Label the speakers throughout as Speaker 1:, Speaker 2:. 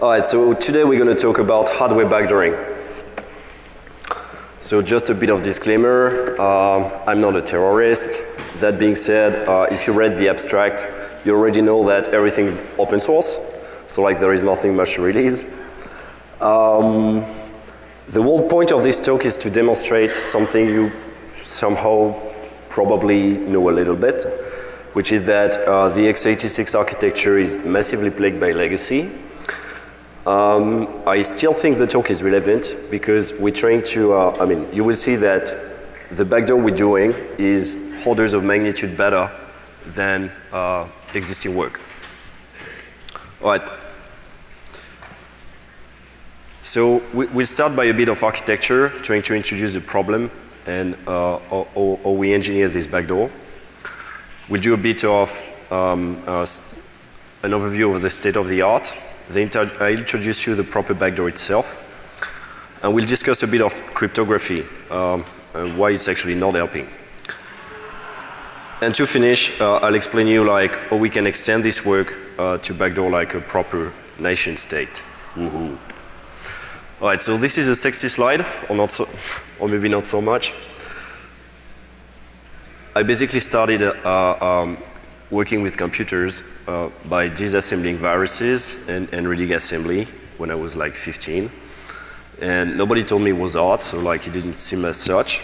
Speaker 1: Alright, so today we're going to talk about hardware backdooring. So just a bit of disclaimer, I'm not a terrorist. That being said, if you read the abstract, you already know that everything's open source. So like there is nothing much to release. The whole point of this talk is to demonstrate something you somehow probably know a little bit, which is that the x86 architecture is massively plagued by legacy. I still think the talk is relevant because we're trying to, you will see that the backdoor we're doing is orders of magnitude better than existing work. All right. So we'll start by a bit of architecture, trying to introduce the problem and how we engineer this backdoor. We'll do a bit of an overview of the state of the art. Then I introduce you the proper backdoor itself. And we'll discuss a bit of cryptography and why it's actually not helping. And to finish, I'll explain you like how we can extend this work to backdoor like a proper nation state. Woohoo. All right, so this is a sexy slide, or not so, or maybe not so much. I basically started working with computers by disassembling viruses and reading assembly when I was like 15. And nobody told me it was art, so like it didn't seem as such.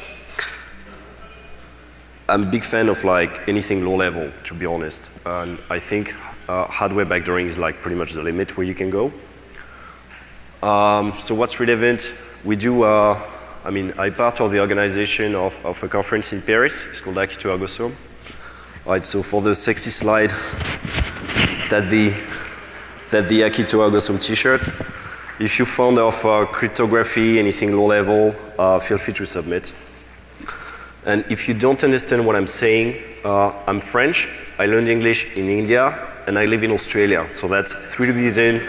Speaker 1: I'm a big fan of like anything low level, to be honest. And I think hardware backdooring is like pretty much the limit where you can go. So what's relevant? We do, I'm part of the organization of a conference in Paris. It's called Akito Agosom. All right, so for the sexy slide, that's the Akito Agosom t-shirt. If you're fond of cryptography, anything low level, feel free to submit. And if you don't understand what I'm saying, I'm French, I learned English in India, and I live in Australia. So that's 3 degrees in,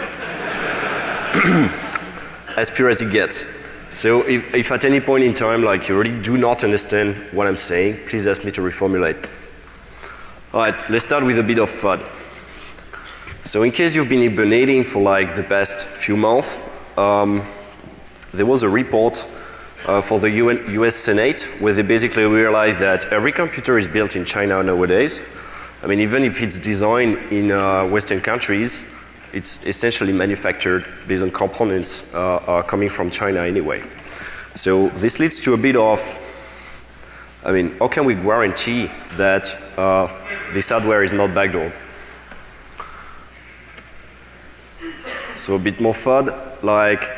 Speaker 1: as pure as it gets. So if at any point in time, like you really do not understand what I'm saying, please ask me to reformulate. All right, let's start with a bit of fun. So in case you've been hibernating for like the past few months, there was a report for the US Senate where they basically realized that every computer is built in China nowadays. I mean, even if it's designed in Western countries, it's essentially manufactured based on components coming from China anyway. So this leads to a bit of, how can we guarantee that this hardware is not backdoor? So a bit more fun, like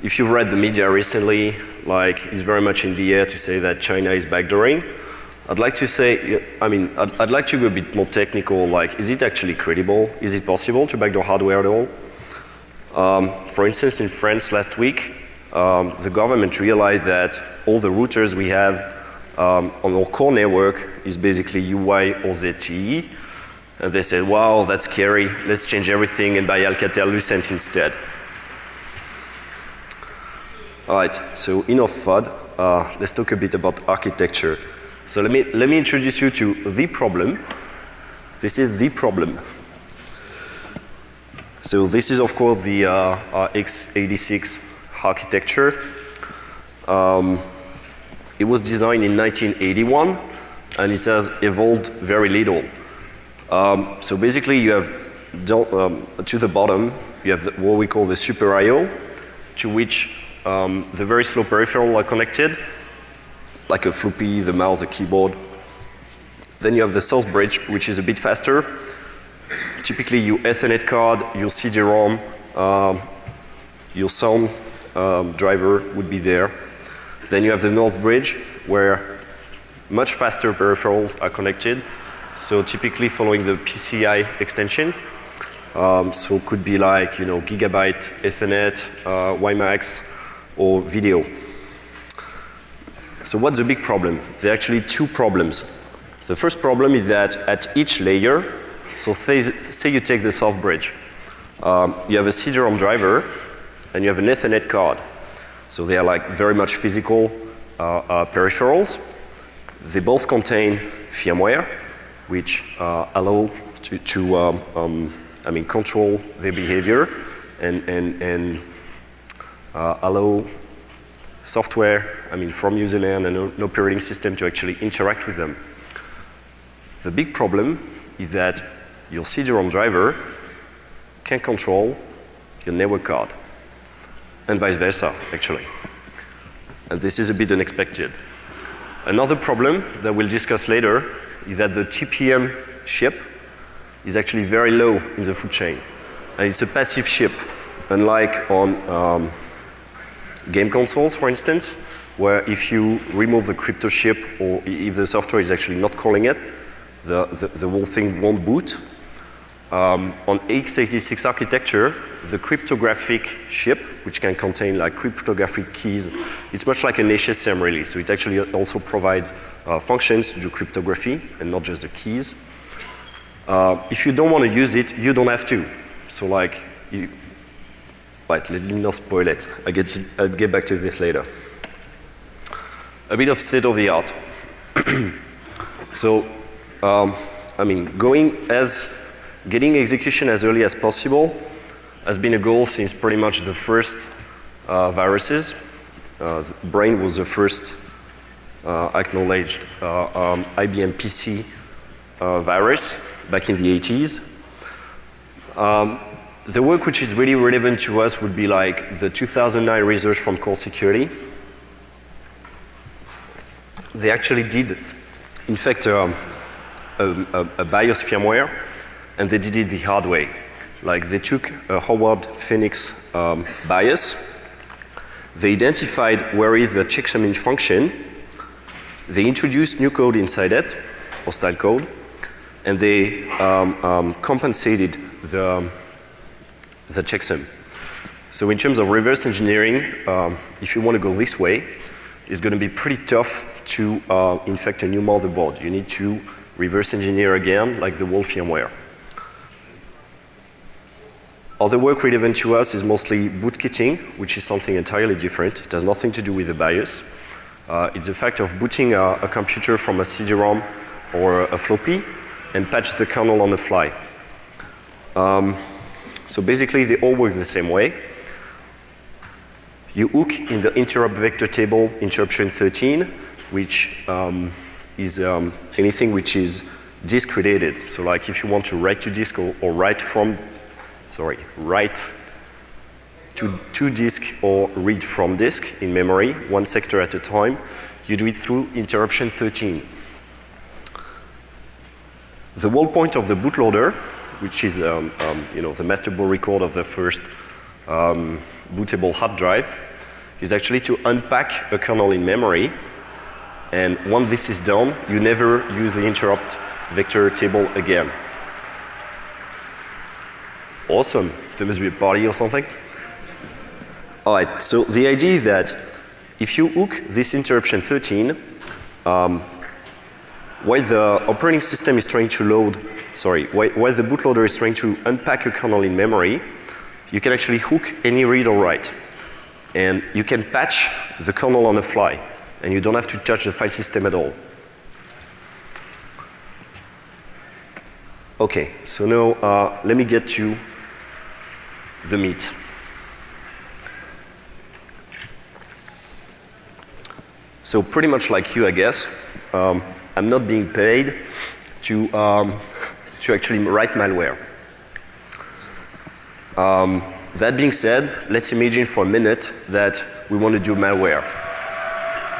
Speaker 1: if you've read the media recently, like it's very much in the air to say that China is backdooring. I'd like to say, I'd like to go a bit more technical, like is it actually credible? Is it possible to backdoor hardware at all? For instance, in France last week, the government realized that all the routers we have on our core network is basically UI or ZTE. And they said, wow, that's scary, let's change everything and buy Alcatel-Lucent instead. All right, so enough FUD, let's talk a bit about architecture. So let me introduce you to the problem. This is the problem. So this is of course the x86 architecture. It was designed in 1981 and it has evolved very little. So basically you have to the bottom you have what we call the super I/O, to which the very slow peripheral are connected, like a floppy, the mouse, the keyboard. Then you have the source bridge, which is a bit faster. Typically your Ethernet card, your CD-ROM, your sound driver would be there. Then you have the north bridge, where much faster peripherals are connected. So typically following the PCI extension. So it could be like, gigabyte Ethernet, WiMAX, or video. So what's the big problem? There are actually two problems. The first problem is that at each layer, so say you take the soft bridge, you have a CD-ROM driver and you have an Ethernet card. So they are like very much physical peripherals. They both contain firmware, which allow to control their behavior. and allow software, I mean, from user land and an operating system to actually interact with them. The big problem is that your CD-ROM driver can control your network card, and vice versa, actually. And this is a bit unexpected. Another problem that we'll discuss later is that the TPM chip is actually very low in the food chain. And it's a passive chip, unlike on game consoles, for instance, where if you remove the crypto chip or if the software is actually not calling it, the whole thing won't boot. On x86 architecture, the cryptographic chip, which can contain like cryptographic keys, it's much like an HSM really, so it actually also provides functions to do cryptography and not just the keys. If you don't want to use it, you don't have to. So like, right, let me not spoil it. I'll get back to this later. A bit of state of the art. So, I mean, getting execution as early as possible has been a goal since pretty much the first viruses. Brain was the first acknowledged IBM PC virus back in the 80s. The work which is really relevant to us would be like the 2009 research from Core Security. They actually did, in fact, a BIOS firmware, and they did it the hard way. Like they took a Howard Phoenix BIOS, they identified where is the checksum in function, they introduced new code inside it, hostile code, and they compensated the checksum. So in terms of reverse engineering, if you want to go this way, it's going to be pretty tough to infect a new motherboard. You need to reverse engineer again, like the whole firmware. Other work relevant to us is mostly bootkitting, which is something entirely different. It has nothing to do with the BIOS. It's the fact of booting a computer from a CD-ROM or a floppy and patch the kernel on the fly. So basically, they all work the same way. You hook in the interrupt vector table interruption 13, which is anything which is disk related. So like if you want to write to disk or write to disk or read from disk in memory, one sector at a time, you do it through interruption 13. The whole point of the bootloader, which is you know, the master board record of the first bootable hard drive, is actually to unpack a kernel in memory. And once this is done, you never use the interrupt vector table again. Awesome. There must be a party or something. All right. So the idea is that if you hook this interruption 13, while the operating system is trying to load, while the bootloader is trying to unpack a kernel in memory, you can actually hook any read or write. And you can patch the kernel on the fly. And you don't have to touch the file system at all. Okay, so now let me get to the meat. So pretty much like you, I guess, I'm not being paid to actually write malware. That being said, let's imagine for a minute that we want to do malware.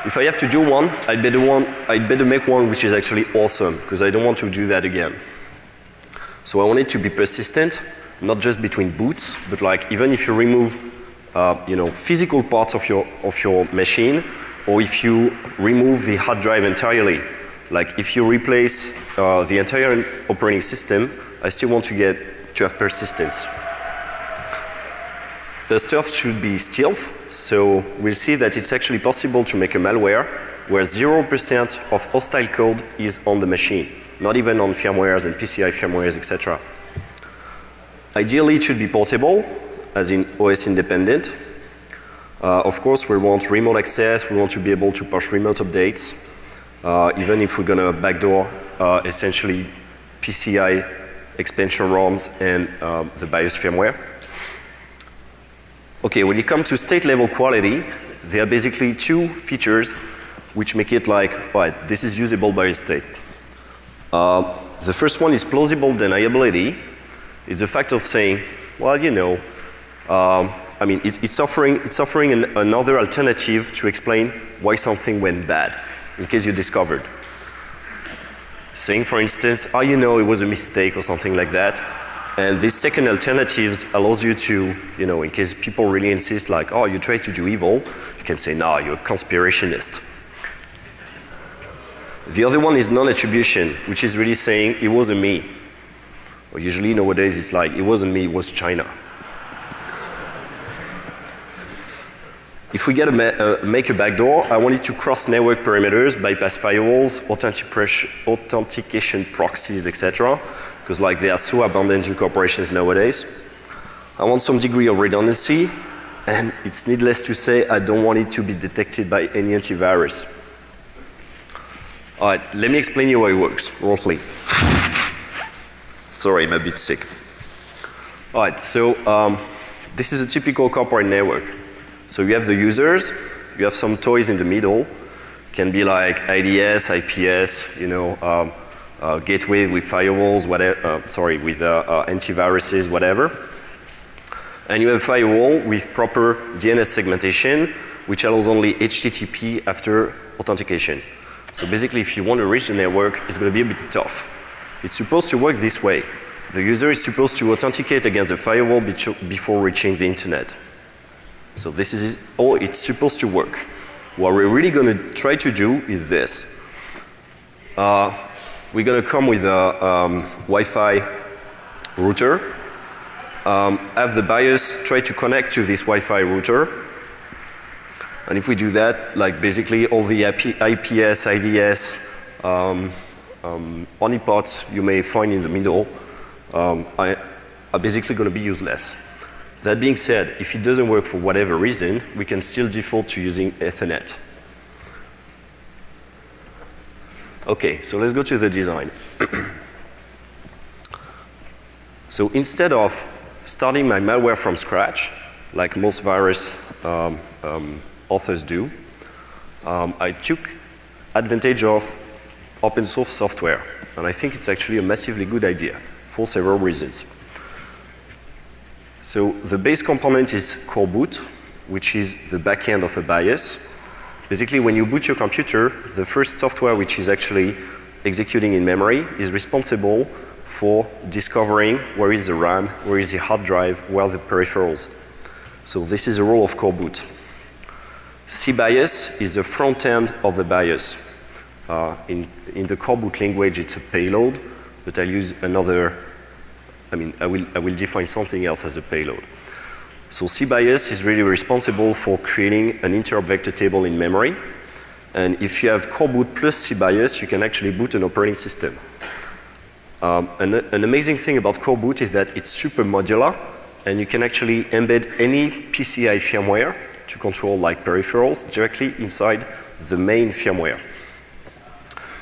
Speaker 1: If I have to do one, I'd better make one which is actually awesome, because I don't want to do that again. So I want it to be persistent, not just between boots, but like even if you remove you know, physical parts of your machine, or if you remove the hard drive entirely. Like if you replace the entire operating system, I still want to have persistence. The stuff should be stealth, so we'll see that it's actually possible to make a malware where 0% of hostile code is on the machine, not even on firmwares and PCI firmwares, etc. Ideally, it should be portable, as in OS independent. Of course, we want remote access, we want to be able to push remote updates, even if we're going to backdoor essentially PCI expansion ROMs and the BIOS firmware. Okay, when it comes to state level quality, there are basically two features which make it like, all right, this is usable by a state. The first one is plausible deniability. It's the fact of saying, well, you know, I mean, it's offering another alternative to explain why something went bad, in case you discovered. Saying, for instance, oh, you know, it was a mistake or something like that. And this second alternative allows you to, you know, in case people really insist, like, oh, you tried to do evil, you can say, no, you're a conspirationist. The other one is non-attribution, which is really saying, it wasn't me. Or usually nowadays it's like, it wasn't me, it was China. If we make a backdoor, I want it to cross network perimeters, bypass firewalls, authentication proxies, etc. Because like they are so abundant in corporations nowadays. I want some degree of redundancy, and it's needless to say, I don't want it to be detected by any antivirus. All right, let me explain you how it works, roughly. Sorry, I'm a bit sick. All right, so this is a typical corporate network. So you have the users, you have some toys in the middle, can be like IDS, IPS, you know, gateway with firewalls, whatever, with antiviruses, whatever. And you have a firewall with proper DNS segmentation, which allows only HTTP after authentication. So basically, if you want to reach the network, it's going to be a bit tough. It's supposed to work this way. The user is supposed to authenticate against the firewall before reaching the internet. So this is all it's supposed to work. What we're really going to try to do is this. We're going to come with a Wi-Fi router, have the BIOS try to connect to this Wi-Fi router, and if we do that, like basically all the IPS, IDS, honeypots you may find in the middle are basically going to be useless. That being said, if it doesn't work for whatever reason, we can still default to using Ethernet. Okay, so let's go to the design. So instead of starting my malware from scratch, like most virus authors do, I took advantage of open source software. And I think it's actually a massively good idea for several reasons. So the base component is core boot, which is the back end of a BIOS. Basically, when you boot your computer, the first software which is actually executing in memory is responsible for discovering where is the RAM, where is the hard drive, where are the peripherals. So this is the role of core boot. CBIOS is the front end of the BIOS. In the core boot language, it's a payload, but I'll use another. I will define something else as a payload. So CBIOS is really responsible for creating an interrupt vector table in memory. And if you have core boot plus CBIOS, you can actually boot an operating system. An amazing thing about core boot is that it's super modular, and you can actually embed any PCI firmware to control like peripherals directly inside the main firmware.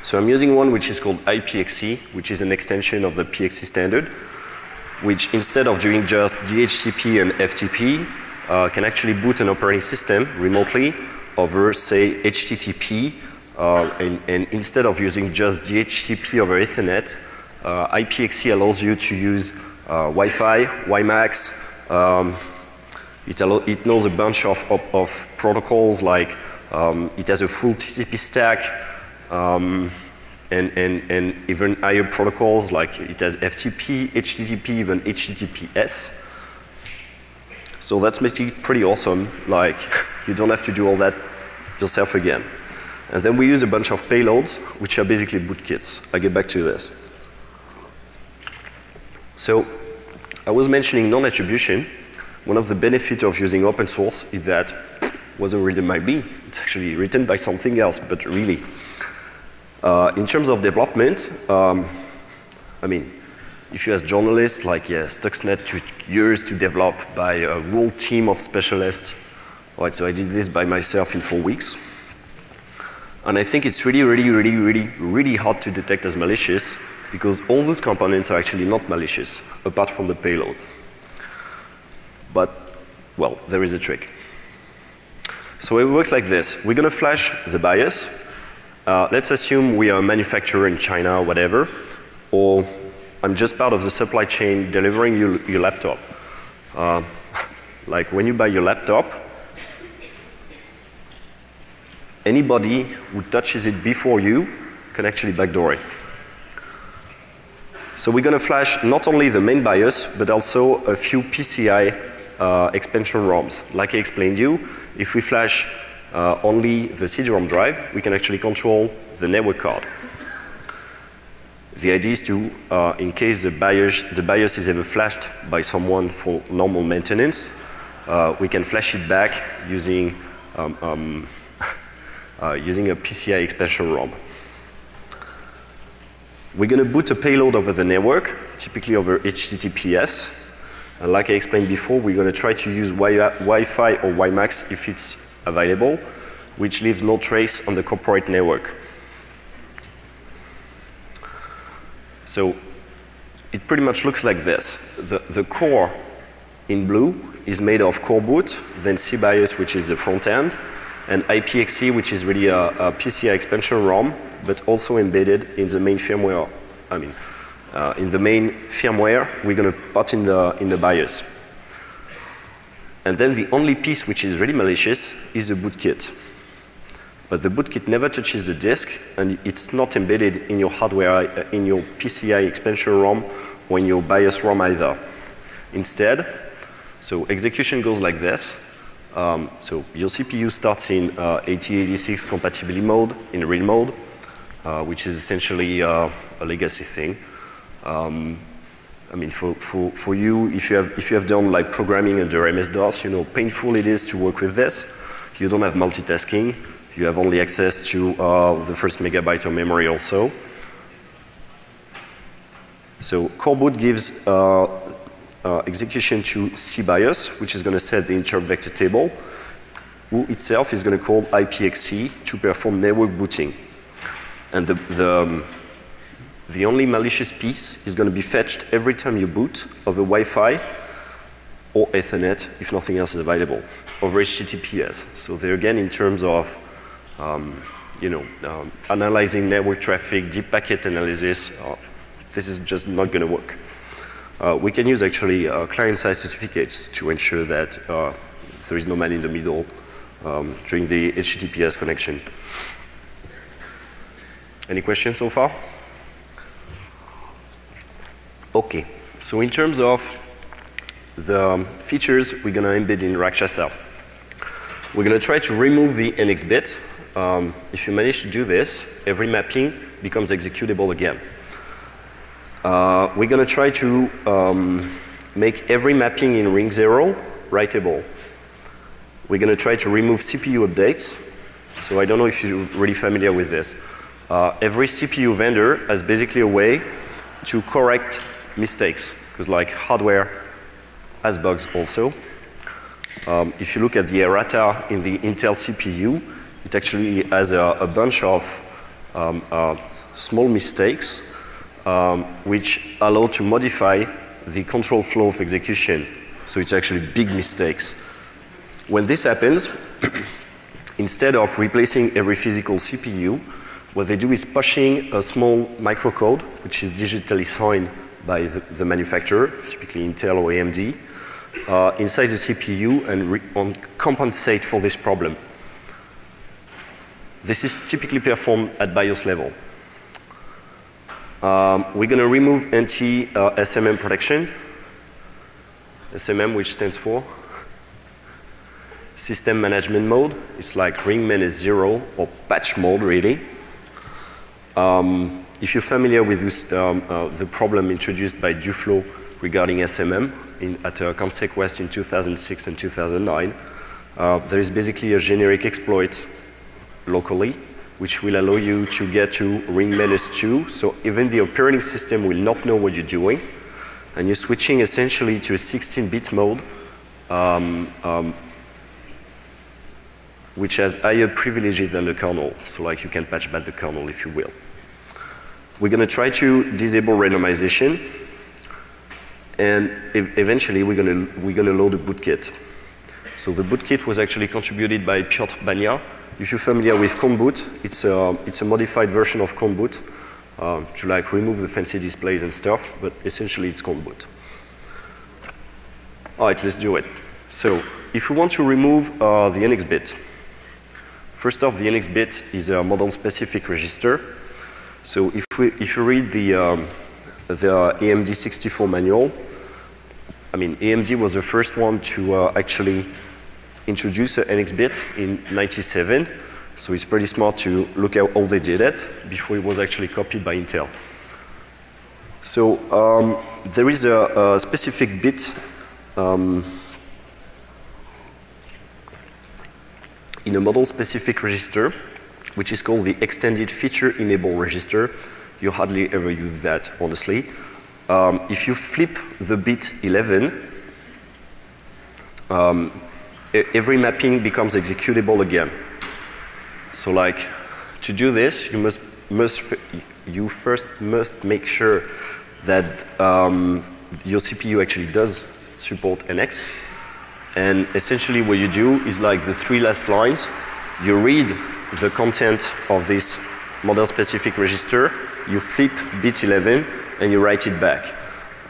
Speaker 1: So I'm using one which is called IPXE, which is an extension of the PXE standard, which instead of doing just DHCP and FTP, can actually boot an operating system remotely over, say, HTTP, and instead of using just DHCP over Ethernet, IPXE allows you to use Wi-Fi, WiMAX. It knows a bunch of protocols, like it has a full TCP stack, and even higher protocols, like it has FTP, HTTP, even HTTPS. So that's making it pretty awesome. Like, you don't have to do all that yourself again. And then we use a bunch of payloads, which are basically bootkits. I'll get back to this. So, I was mentioning non-attribution. One of the benefits of using open source is that it wasn't written by me. It's actually written by something else, but really. In terms of development, if you ask journalists, like, yeah, Stuxnet took years to develop by a whole team of specialists. Right, so I did this by myself in 4 weeks. And I think it's really hard to detect as malicious, because all those components are actually not malicious, apart from the payload. But Well, there is a trick. So it works like this. We're going to flash the BIOS. Let's assume we are a manufacturer in China or whatever, or I'm just part of the supply chain delivering you your laptop. Like when you buy your laptop, anybody who touches it before you can actually backdoor it. So we're going to flash not only the main BIOS, but also a few PCI expansion ROMs. Like I explained to you, if we flash only the CD-ROM drive, we can actually control the network card. The idea is to, in case the BIOS is ever flashed by someone for normal maintenance, we can flash it back using using a PCI expansion ROM. We're going to boot a payload over the network, typically over HTTPS. And like I explained before, we're going to try to use Wi-Fi or WiMAX if it's available, which leaves no trace on the corporate network. So it pretty much looks like this. The core in blue is made of core boot, then CBIOS, which is the front end, and IPXE, which is really a PCI expansion ROM, but also embedded in the main firmware. In the main firmware, we're going to put in the BIOS. And then the only piece which is really malicious is the bootkit. But the bootkit never touches the disk, and it's not embedded in your hardware, in your PCI expansion ROM or in your BIOS ROM either. Instead, so execution goes like this. So your CPU starts in 8086 compatibility mode, in real mode, which is essentially a legacy thing. For you, if you have done like programming under MS-DOS, you know how painful it is to work with this. You don't have multitasking. You have only access to the first megabyte of memory also. So core boot gives execution to CBIOS, which is going to set the interrupt vector table, who itself is going to call IPXE to perform network booting. And the only malicious piece is going to be fetched every time you boot over Wi-Fi or Ethernet, if nothing else is available, over HTTPS. So there again, in terms of analyzing network traffic, deep packet analysis, this is just not going to work. We can use actually client-side certificates to ensure that there is no man in the middle during the HTTPS connection. Any questions so far? Okay, so in terms of the features we're going to embed in Rakshasa, we're going to try to remove the NX bit. If you manage to do this, every mapping becomes executable again. We're going to try to make every mapping in ring 0 writable. We're going to try to remove CPU updates. So I don't know if you're really familiar with this. Every CPU vendor has basically a way to correct mistakes, because like hardware has bugs also. If you look at the errata in the Intel CPU, it actually has a bunch of small mistakes which allow to modify the control flow of execution. So it's actually big mistakes. When this happens, instead of replacing every physical CPU, what they do is pushing a small microcode, which is digitally signed by the manufacturer, typically Intel or AMD, inside the CPU and compensate for this problem. This is typically performed at BIOS level. We're going to remove anti-SMM protection. SMM, which stands for System Management Mode. It's like ring menace 0 or patch mode, really. If you're familiar with this, the problem introduced by Duflo regarding SMM at ConsecWest West in 2006 and 2009, there is basically a generic exploit locally which will allow you to get to ring menace 2, so even the operating system will not know what you're doing, and you're switching essentially to a 16-bit mode which has higher privilege than the kernel, so like you can patch back the kernel if you will. We're going to try to disable randomization, and eventually we're going to load a bootkit. So the bootkit was actually contributed by Piotr Bania. If you're familiar with Conboot, it's a modified version of Conboot to like remove the fancy displays and stuff, but essentially it's Conboot. All right, let's do it. So if we want to remove the NX bit, first off, the NX bit is a model-specific register. So if you read the AMD 64 manual, I mean, AMD was the first one to actually introduce an NX bit in '97. So it's pretty smart to look at how they did it before it was actually copied by Intel. So there is a specific bit in a model-specific register, which is called the extended feature enable register. You hardly ever use that, honestly. If you flip the bit 11, every mapping becomes executable again. So like, to do this, you first must make sure that your CPU actually does support NX. And essentially what you do is like the 3 last lines, you read the content of this model-specific register, you flip bit 11, and you write it back.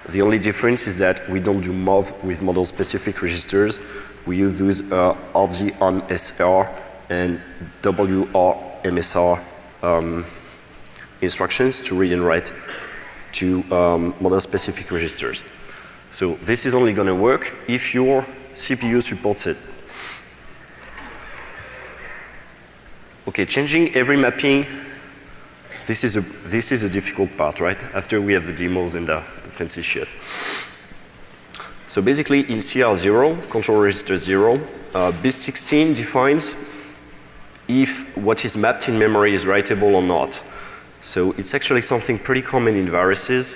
Speaker 1: The only difference is that we don't do MOV with model-specific registers. We use those RGMSR and WRMSR instructions to read and write to model-specific registers. So this is only going to work if your CPU supports it. Okay, changing every mapping, this is a difficult part, right? After we have the demos and the fancy shit. So basically in CR0, control register 0, bit 16 defines if what is mapped in memory is writable or not. So it's actually something pretty common in viruses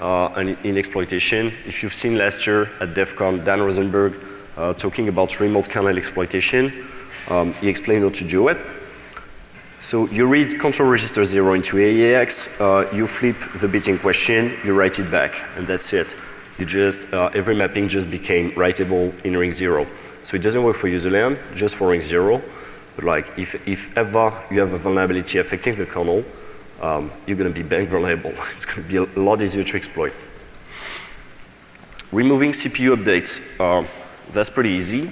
Speaker 1: and in exploitation. If you've seen last year at DEF CON, Dan Rosenberg talking about remote kernel exploitation, he explained how to do it. So you read control register 0 into AEX, you flip the bit in question, you write it back, and that's it. You just, every mapping just became writable in ring 0. So it doesn't work for userland, just for ring 0. But like, if ever you have a vulnerability affecting the kernel, you're going to be bank vulnerable. It's going to be a lot easier to exploit. Removing CPU updates, that's pretty easy.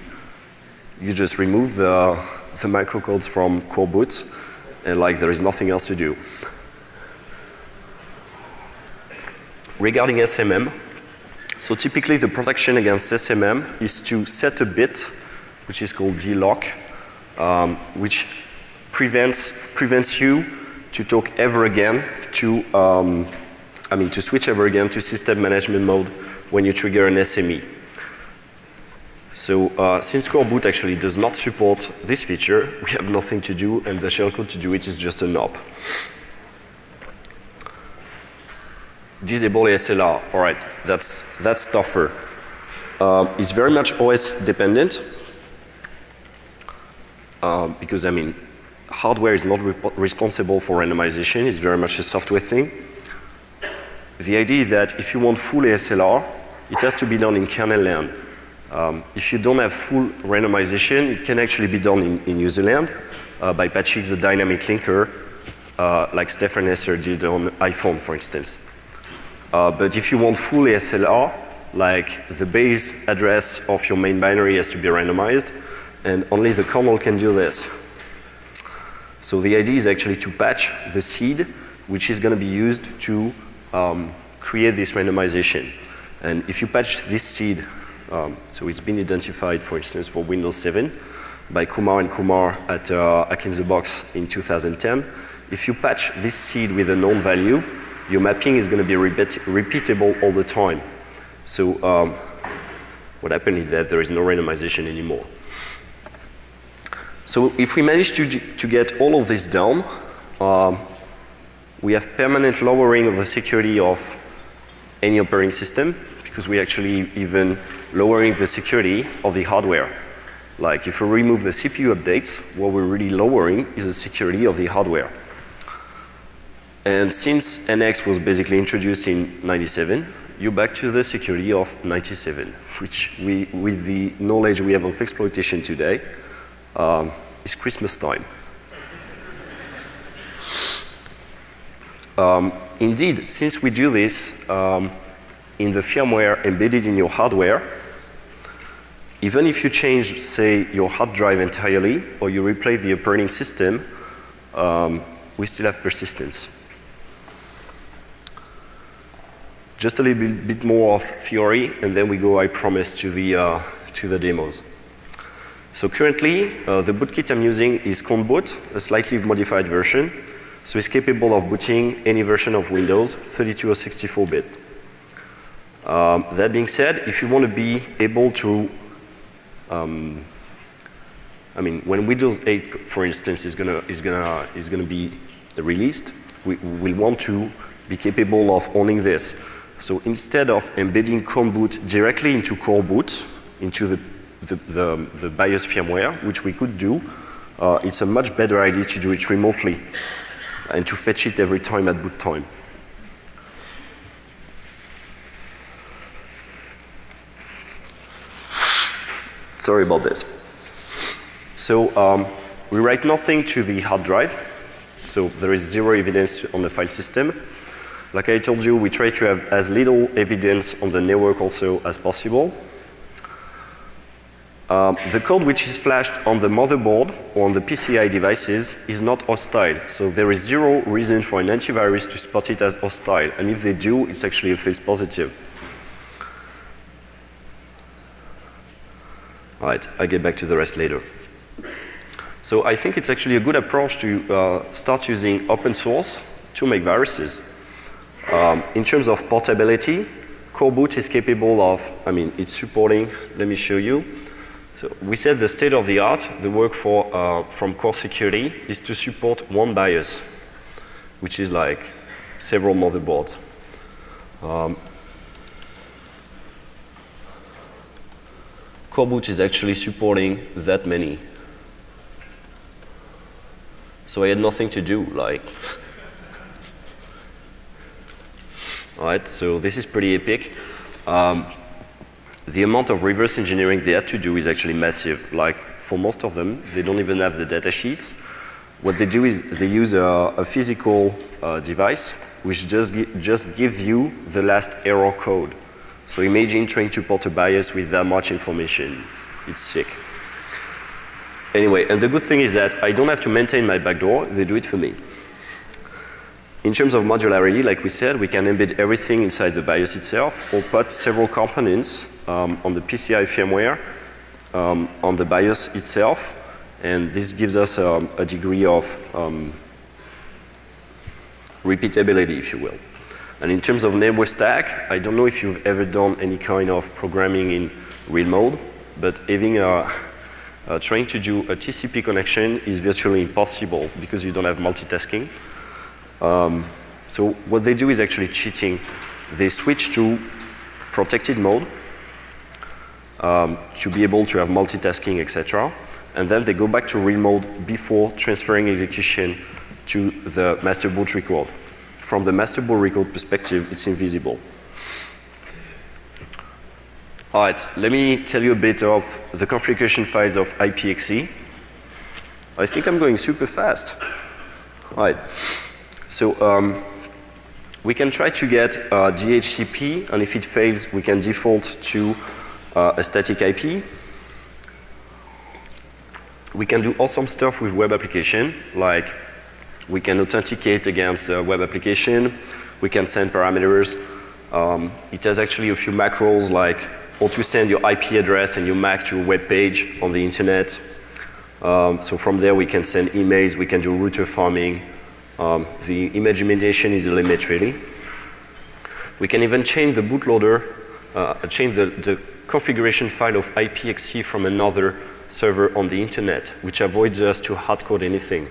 Speaker 1: You just remove the microcodes from core boot, and like there is nothing else to do. Regarding SMM, so typically the protection against SMM is to set a bit, which is called dlock, which prevents you to talk ever again to, to switch ever again to system management mode when you trigger an SME. So since core boot actually does not support this feature, we have nothing to do, and the shellcode to do it is just a knob. Disable ASLR, all right, that's tougher. It's very much OS dependent because I mean, hardware is not responsible for randomization, it's very much a software thing. The idea is that if you want full ASLR, it has to be done in kernel land. If you don't have full randomization, it can actually be done in userland by patching the dynamic linker, like Stefan Esser did on iPhone, for instance. But if you want full ASLR, like the base address of your main binary has to be randomized, and only the kernel can do this. So the idea is actually to patch the seed, which is going to be used to create this randomization. And if you patch this seed, so it's been identified, for instance, for Windows 7 by Kumar and Kumar at Hack in the Box in 2010. If you patch this seed with a known value, your mapping is going to be repeatable all the time. So what happened is that there is no randomization anymore. So if we manage to get all of this down, we have permanent lowering of the security of any operating system, because we actually even lowering the security of the hardware. Like if we remove the CPU updates, what we're really lowering is the security of the hardware. And since NX was basically introduced in '97, you're back to the security of 97, which with the knowledge we have of exploitation today, is Christmas time. Indeed, since we do this in the firmware embedded in your hardware, even if you change, say, your hard drive entirely, or you replace the operating system, we still have persistence. Just a little bit more of theory, and then we go, I promise, to the demos. So currently, the bootkit I'm using is ContBoot, a slightly modified version. So it's capable of booting any version of Windows, 32 or 64-bit. That being said, if you want to be able to, I mean, when Windows 8, for instance, is gonna be released, we want to be capable of owning this. So instead of embedding ContBoot directly into core boot, into the BIOS firmware, which we could do, it's a much better idea to do it remotely and to fetch it every time at boot time. Sorry about this. So we write nothing to the hard drive, so there is zero evidence on the file system. Like I told you, we try to have as little evidence on the network also as possible. The code which is flashed on the motherboard or on the PCI devices is not hostile, so there is zero reason for an antivirus to spot it as hostile, and if they do, it's actually a false positive. Alright, I'll get back to the rest later. So I think it's actually a good approach to start using open source to make viruses. In terms of portability, core boot is capable of, I mean, it's supporting, let me show you. So we said the state of the art, the work from core security is to support one BIOS, which is like several motherboards. Core boot is actually supporting that many. So I had nothing to do, like. Alright, so this is pretty epic. The amount of reverse engineering they had to do is actually massive. Like, for most of them, they don't even have the data sheets. What they do is they use a physical device which just gives you the last error code. So imagine trying to port a BIOS with that much information. It's sick. Anyway, and the good thing is that I don't have to maintain my backdoor, they do it for me. In terms of modularity, like we said, we can embed everything inside the BIOS itself or put several components on the PCI firmware on the BIOS itself, and this gives us a degree of repeatability, if you will. And in terms of network stack, I don't know if you've ever done any kind of programming in real mode, but having trying to do a TCP connection is virtually impossible because you don't have multitasking. So what they do is actually cheating. They switch to protected mode to be able to have multitasking, etc. And then they go back to real mode before transferring execution to the master boot record. From the master boot record perspective, it's invisible. All right, let me tell you a bit of the configuration files of IPXE. I think I'm going super fast. All right. So we can try to get DHCP, and if it fails, we can default to a static IP. We can do awesome stuff with web application, like we can authenticate against a web application. We can send parameters. It has actually a few macros, like how to send your IP address and your MAC to a web page on the internet. So from there, we can send emails. We can do router farming. The image imitation is the limit, really. We can even change the bootloader, change the configuration file of IPXE from another server on the internet, which avoids us to hardcode anything.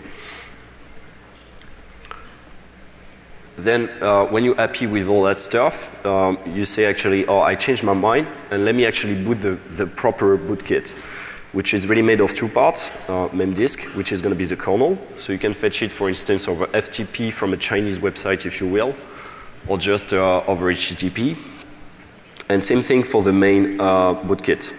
Speaker 1: Then when you're happy with all that stuff, you say actually, oh, I changed my mind, and let me actually boot the proper bootkit, which is really made of two parts, memdisk, which is going to be the kernel. So you can fetch it, for instance, over FTP from a Chinese website, if you will, or just over HTTP. And same thing for the main bootkit.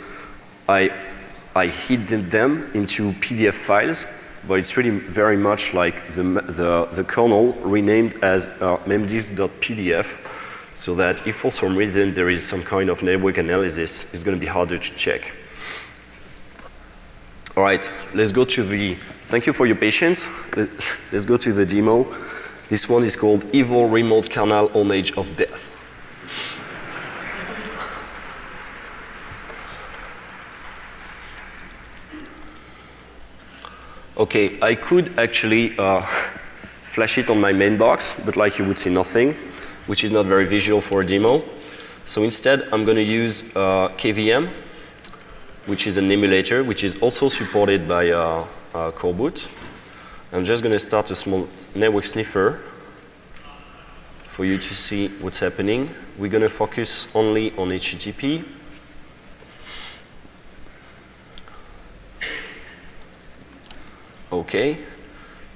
Speaker 1: I hid them into PDF files, but it's really very much like the kernel renamed as memdisk.pdf, so that if for some reason there is some kind of network analysis, it's going to be harder to check. All right, let's go to the, thank you for your patience. Let's go to the demo. This one is called Evil Remote Kernel on Edge of Death. Okay, I could actually flash it on my main box, but like you would see nothing, which is not very visual for a demo. So instead, I'm going to use KVM, which is an emulator, which is also supported by Core Boot. I'm just going to start a small network sniffer for you to see what's happening. We're going to focus only on HTTP. Okay,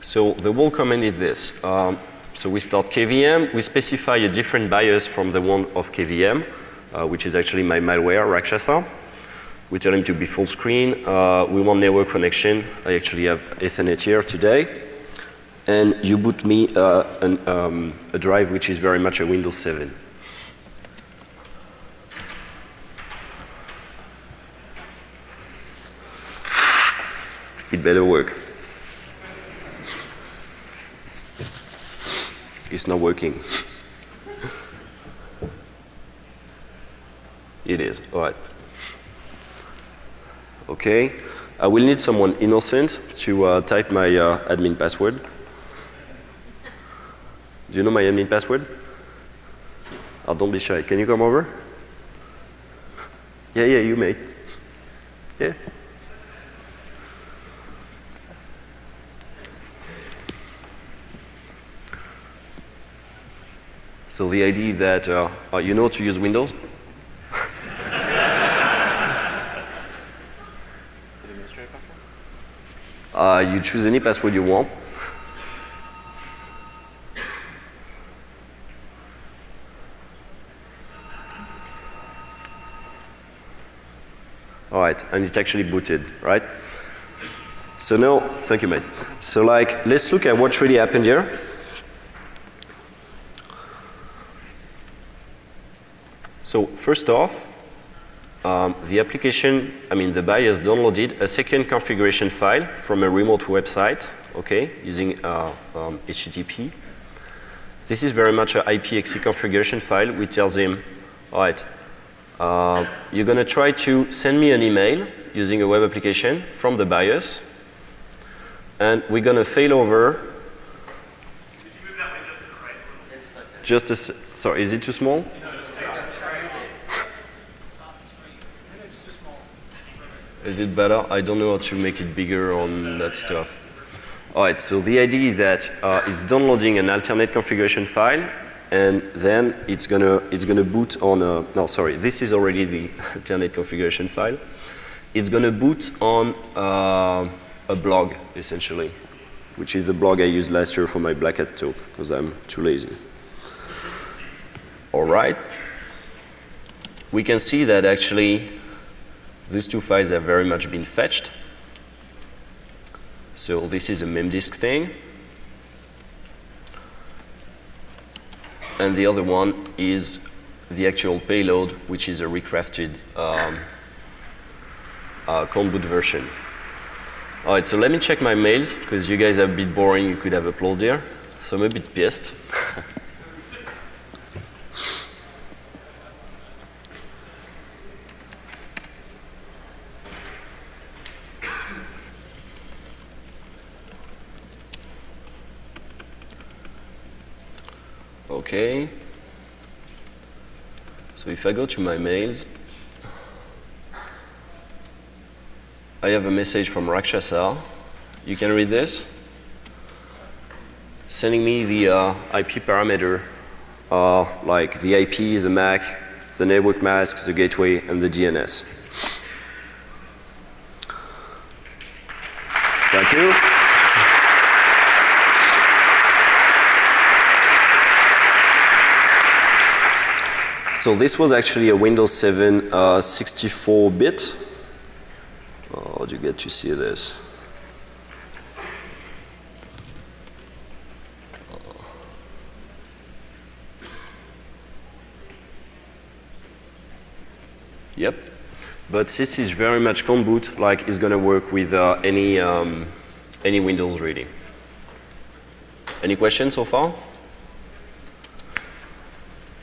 Speaker 1: so the whole command is this. So we start KVM, we specify a different BIOS from the one of KVM, which is actually my malware, Rakshasa. We tell him to be full screen. We want network connection. I actually have Ethernet here today. And you boot me a drive which is very much a Windows 7. It better work. It's not working. It is, all right. Okay, I will need someone innocent to type my admin password. Do you know my admin password? Oh, don't be shy. Can you come over? Yeah, you may. Yeah. So the idea that you know to use Windows? You choose any password you want. All right, and it's actually booted, right? So now, thank you, mate. So like, let's look at what really happened here. So first off, the application, the BIOS downloaded a second configuration file from a remote website, okay, using HTTP. This is very much an IPXE configuration file, which tells him, all right, you're going to try to send me an email using a web application from the BIOS, and we're going to fail over.
Speaker 2: Could you move that window to the right?
Speaker 1: Just a, sorry, is it too small? Is it better? I don't know how to make it bigger on that stuff. All right, so the idea is that it's downloading an alternate configuration file, and then it's gonna boot on a, no, sorry, this is already the alternate configuration file. It's gonna boot on a blog, essentially, which is the blog I used last year for my Black Hat talk, because I'm too lazy. All right. We can see that actually these two files have very much been fetched. So this is a memdisk thing. And the other one is the actual payload, which is a recrafted Core Boot version. All right, so let me check my mails, because you guys are a bit boring. You could have applause there. So I'm a bit pissed. Okay. So if I go to my mails, I have a message from Rakshasa. You can read this. Sending me the IP parameter, like the IP, the MAC, the network mask, the gateway, and the DNS. Thank you. So this was actually a Windows 7 64-bit. How do you get to see this? Yep. But this is very much con boot, like it's going to work with any Windows really. Any questions so far?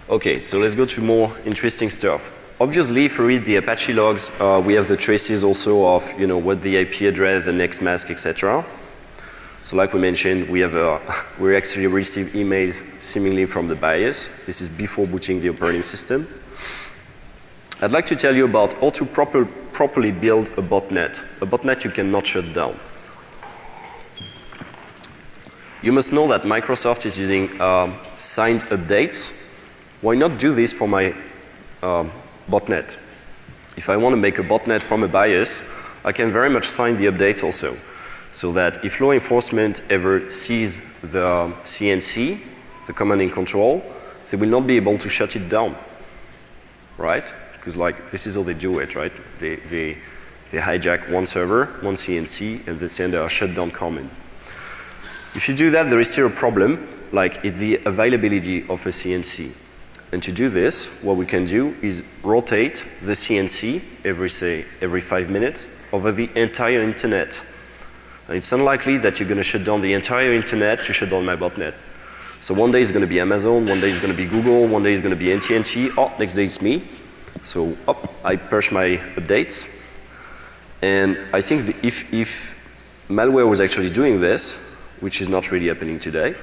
Speaker 1: Okay, so let's go to more interesting stuff. Obviously, if we read the Apache logs, we have the traces also of, you know, what the IP address, the next mask, etc. So like we mentioned, we actually receive emails seemingly from the BIOS. This is before booting the operating system. I'd like to tell you about how to properly build a botnet. A botnet you cannot shut down. You must know that Microsoft is using signed updates. Why not do this for my botnet? If I want to make a botnet from a BIOS, I can very much sign the updates also. So that if law enforcement ever sees the CNC, the command and control, they will not be able to shut it down. Right? Because like, this is how they do it, right? They hijack one server, one CNC, and they send a shutdown command. If you do that, there is still a problem, like the availability of a CNC. And to do this, what we can do is rotate the CNC every 5 minutes over the entire internet. And it's unlikely that you're going to shut down the entire internet to shut down my botnet. So one day it's going to be Amazon, one day it's going to be Google, one day it's going to be AT&T, oh, next day it's me. So I push my updates. And I think that if malware was actually doing this, which is not really happening today,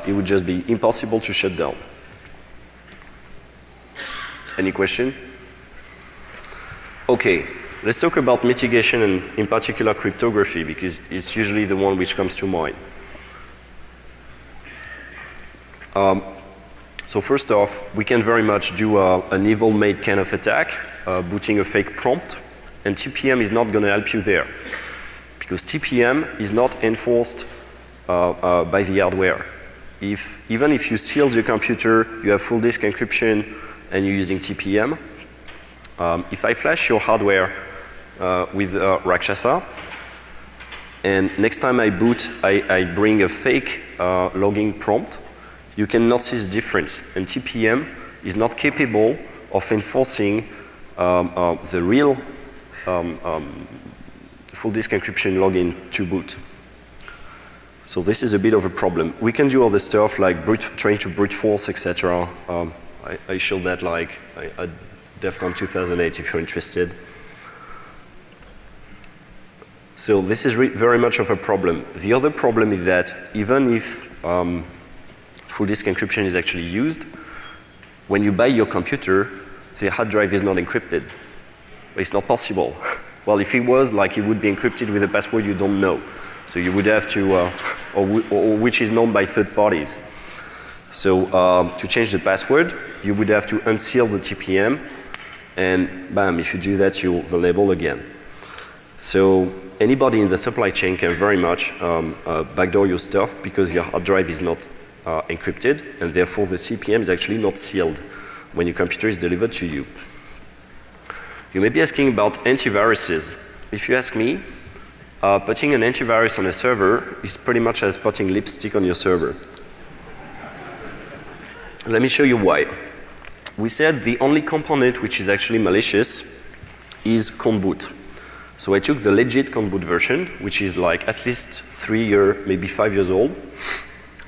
Speaker 1: it would just be impossible to shut down. Any question? Okay, let's talk about mitigation and in particular cryptography, because it's usually the one which comes to mind. So first off, we can very much do an evil-made kind of attack, booting a fake prompt, and TPM is not going to help you there. Because TPM is not enforced by the hardware. Even if you sealed your computer, you have full disk encryption, and you're using TPM, if I flash your hardware with Rakshasa, and next time I boot, I bring a fake logging prompt, you cannot see the difference. And TPM is not capable of enforcing the real full disk encryption login to boot. So this is a bit of a problem. We can do other stuff like trying to brute force, etc. I showed that like at DEF CON 2008 if you're interested. So this is very much of a problem. The other problem is that even if full disk encryption is actually used, when you buy your computer, the hard drive is not encrypted. It's not possible. Well, if it was, like, it would be encrypted with a password you don't know. So you would have to, or which is known by third parties. So to change the password, you would have to unseal the TPM, and bam, if you do that, you're vulnerable again. So anybody in the supply chain can very much backdoor your stuff because your hard drive is not encrypted, and therefore the TPM is actually not sealed when your computer is delivered to you. You may be asking about antiviruses. If you ask me, putting an antivirus on a server is pretty much as putting lipstick on your server. Let me show you why. We said the only component which is actually malicious is conboot. So I took the legit conboot version, which is like at least 3 years, maybe 5 years old,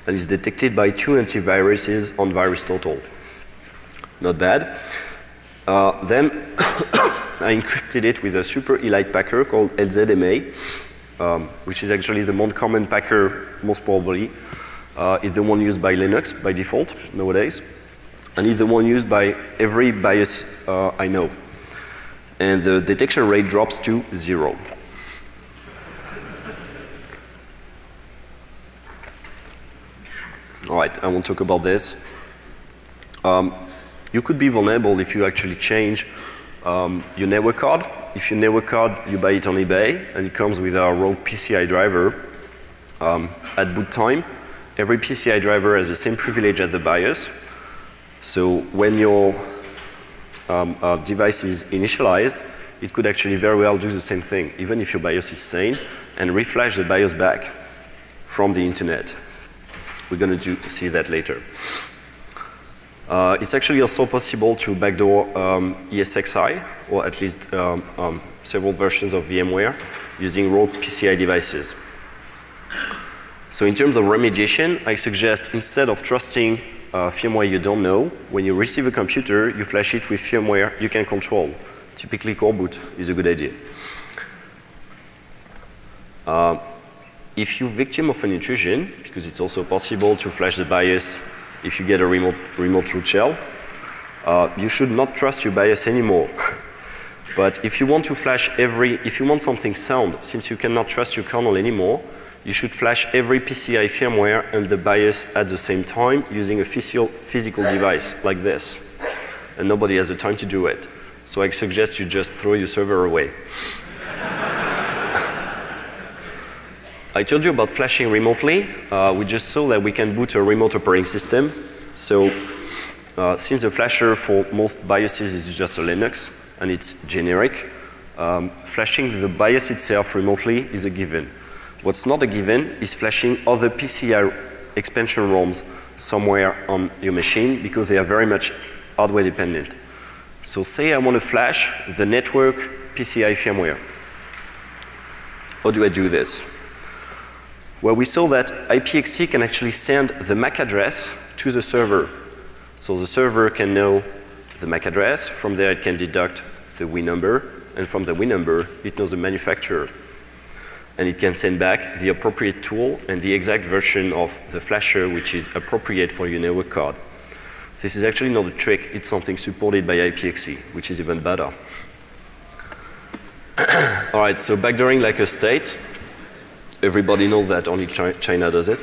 Speaker 1: and is detected by 2 antiviruses on VirusTotal. Not bad. Then I encrypted it with a super elite packer called LZMA, which is actually the most common packer, most probably. It's the one used by Linux by default nowadays. And it's the one used by every BIOS I know. And the detection rate drops to 0. All right, I won't talk about this. You could be vulnerable if you actually change your network card. If your network card, you buy it on eBay, and it comes with a rogue PCI driver. At boot time, every PCI driver has the same privilege as the BIOS. So when your device is initialized, it could actually very well do the same thing, even if your BIOS is sane, and reflash the BIOS back from the internet. We're going to see that later. It's actually also possible to backdoor ESXi, or at least several versions of VMware, using raw PCI devices. So in terms of remediation, I suggest instead of trusting firmware you don't know, when you receive a computer, you flash it with firmware you can control. Typically, core boot is a good idea. If you're victim of an intrusion, because it's also possible to flash the BIOS if you get a remote root shell, you should not trust your BIOS anymore. But if you want to flash if you want something sound, since you cannot trust your kernel anymore, you should flash every PCI firmware and the BIOS at the same time using a physical device like this. And nobody has the time to do it. So I suggest you just throw your server away. I told you about flashing remotely. We just saw that we can boot a remote operating system. So since the flasher for most BIOSes is just a Linux and it's generic, flashing the BIOS itself remotely is a given. What's not a given is flashing other PCI expansion ROMs somewhere on your machine because they are very much hardware dependent. So say I want to flash the network PCI firmware. How do I do this? Well, we saw that IPXC can actually send the MAC address to the server. So the server can know the MAC address, from there it can deduct the Win number, and from the Win number it knows the manufacturer. And it can send back the appropriate tool and the exact version of the flasher which is appropriate for your network card. This is actually not a trick, it's something supported by IPXC, which is even better. Alright, so backdooring like a state. Everybody knows that only China does it.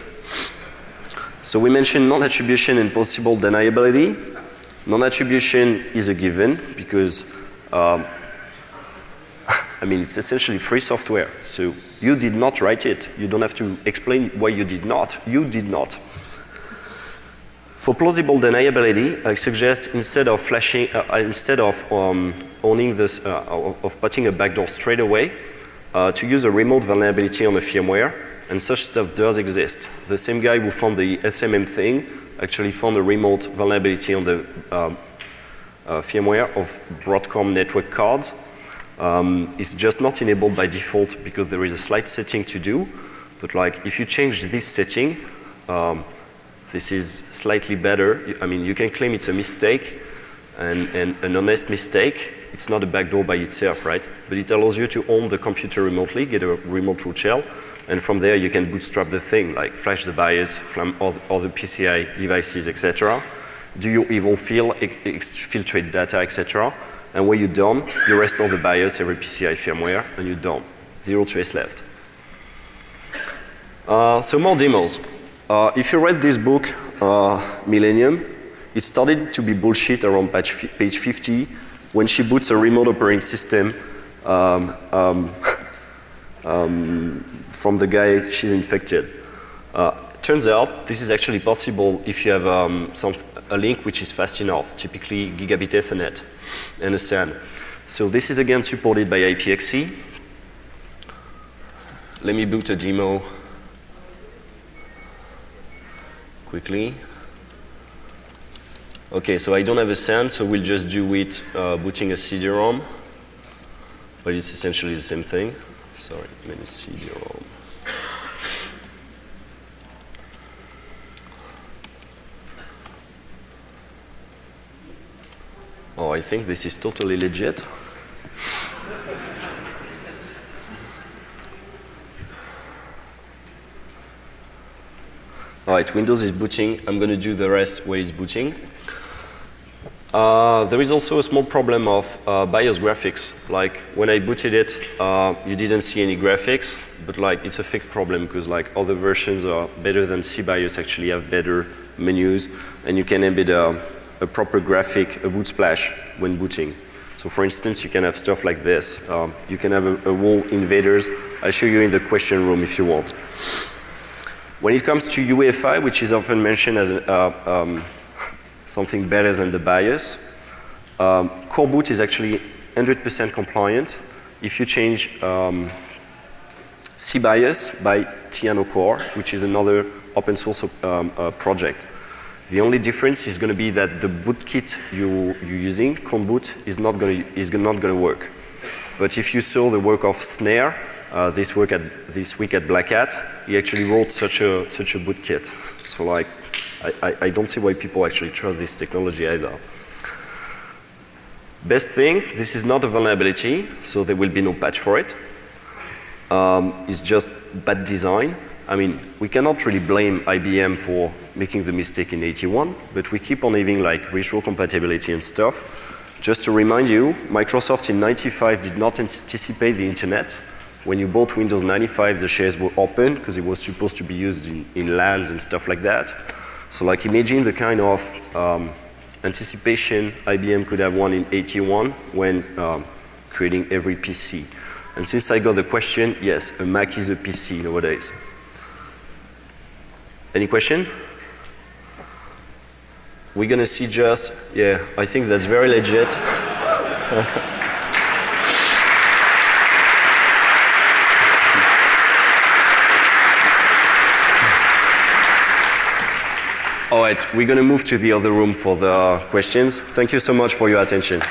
Speaker 1: So we mentioned non-attribution and possible deniability. Non-attribution is a given because I mean, it's essentially free software. So you did not write it. You don't have to explain why you did not. You did not. For plausible deniability, I suggest instead of flashing, instead of owning this, of putting a backdoor straight away, to use a remote vulnerability on the firmware, and such stuff does exist. The same guy who found the SMM thing actually found a remote vulnerability on the firmware of Broadcom network cards. It's just not enabled by default because there is a slight setting to do, but like if you change this setting, this is slightly better. I mean, you can claim it's a mistake and an honest mistake. It's not a backdoor by itself, right? But it allows you to own the computer remotely, get a remote root shell, and from there you can bootstrap the thing, like flash the BIOS, all the PCI devices, etc. Do your evil filtrate data, etc. And when you're done, you restore the BIOS, every PCI firmware, and you're done. Zero trace left. So more demos. If you read this book, Millennium, it started to be bullshit around page 50 when she boots a remote operating system from the guy she's infected. Turns out this is actually possible if you have a link which is fast enough, typically gigabit Ethernet and a SAN. So this is again supported by IPXC. Let me boot a demo quickly. Okay, so I don't have a SAN, so we'll just do it booting a CD-ROM, but it's essentially the same thing. Sorry, let me CD-ROM. Oh, I think this is totally legit. All right, Windows is booting. I'm going to do the rest while it's booting. There is also a small problem of BIOS graphics. Like when I booted it, you didn't see any graphics, but like it's a fake problem because like other versions are better than CBIOS actually have better menus, and you can embed a proper graphic, a boot splash when booting. So for instance, you can have stuff like this. You can have a wall invaders. I'll show you in the question room if you want. When it comes to UEFI, which is often mentioned as something better than the BIOS, Core boot is actually 100% compliant if you change cBIOS by Tiano Core, which is another open source project. The only difference is going to be that the bootkit you're using, Cron boot, is not going to work. But if you saw the work of Snare this week at Black Hat, he actually wrote such a bootkit. So like, I don't see why people actually trust this technology either. Best thing, this is not a vulnerability, so there will be no patch for it. It's just bad design. I mean, we cannot really blame IBM for making the mistake in 81, but we keep on having like retro compatibility and stuff. Just to remind you, Microsoft in 95 did not anticipate the internet. When you bought Windows 95, the shares were open because it was supposed to be used in LANs and stuff like that. So like imagine the kind of anticipation IBM could have won in 81 when creating every PC. And since I got the question, yes, a Mac is a PC nowadays. Any question? We're gonna see just, yeah, I think that's very legit. All right, we're gonna move to the other room for the questions. Thank you so much for your attention.